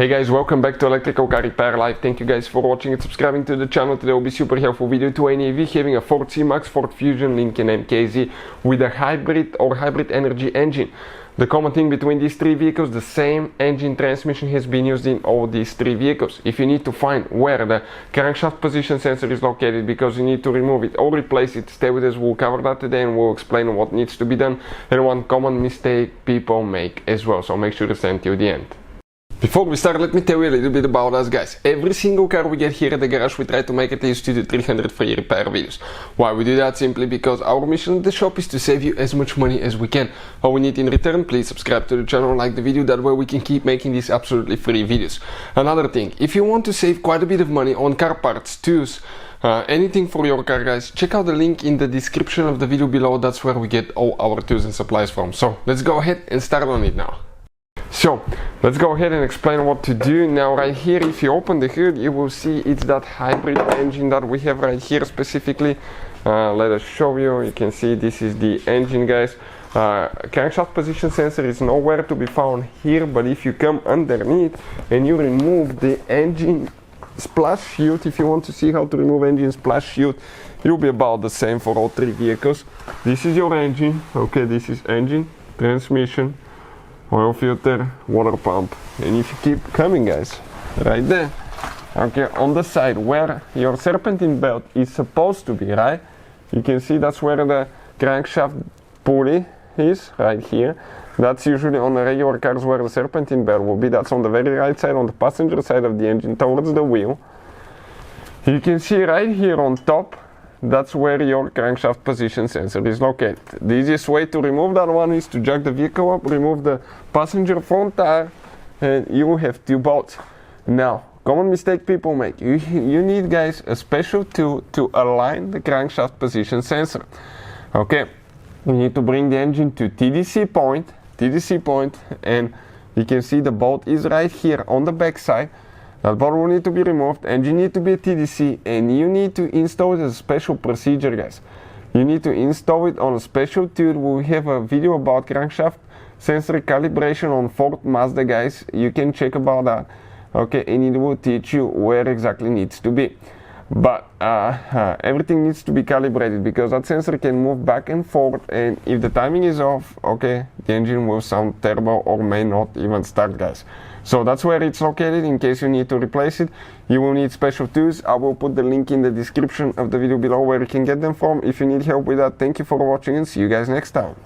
Hey guys, welcome back to Electrical Car Repair Live. Thank you guys for watching and subscribing to the channel. Today will be super helpful video to any EV having a Ford C-Max, Ford Fusion, Lincoln MKZ with a hybrid or hybrid energy engine. The common thing between these three vehicles, the same engine transmission has been used in all these three vehicles. If you need to find where the crankshaft position sensor is located because you need to remove it or replace it, stay with us. We'll cover that today and we'll explain what needs to be done and one common mistake people make as well. So make sure to stay till the end. Before we start, let me tell you a little bit about us guys. Every single car we get here at the garage, we try to make at least 2 to 300 free repair videos. Why we do that? Simply because our mission at the shop is to save you as much money as we can. All we need in return, please subscribe to the channel, like the video, that way we can keep making these absolutely free videos. Another thing, if you want to save quite a bit of money on car parts, tools, anything for your car guys, check out the link in the description of the video below. That's where we get all our tools and supplies from. So let's go ahead and start on it now. So let's go ahead and explain what to do. Now right here, if you open the hood, you will see it's that hybrid engine that we have right here specifically. Let us show you. You can see this is the engine guys. Crankshaft position sensor is nowhere to be found here, but if you come underneath and you remove the engine splash shield, if you want to see how to remove engine splash shield, it will be about the same for all three vehicles. This is your engine. Okay, this is engine, transmission, oil filter, water pump, and if you keep coming guys, right there, okay, on the side where your serpentine belt is supposed to be, right, you can see that's where the crankshaft pulley is, right here. That's usually on the regular cars where the serpentine belt will be. That's on the very right side, on the passenger side of the engine towards the wheel. You can see right here on top, that's where your crankshaft position sensor is located. The easiest way to remove that one is to jack the vehicle up, remove the passenger front tire, and you have two bolts. Now, common mistake people make, you need guys a special tool to align the crankshaft position sensor. Okay, you need to bring the engine to TDC point, and you can see the bolt is right here on the back side. That bolt will need to be removed, engine need to be a TDC, and you need to install it as a special procedure guys. You need to install it on a special tool. We have a video about crankshaft sensor calibration on Ford Mazda guys. You can check about that. Okay, and it will teach you where exactly needs to be. But everything needs to be calibrated because that sensor can move back and forth, and if the timing is off, okay, the engine will sound terrible or may not even start guys. So that's where it's located. In case you need to replace it, you will need special tools. I will put the link in the description of the video below where you can get them from if you need help with that. Thank you for watching and see you guys next time.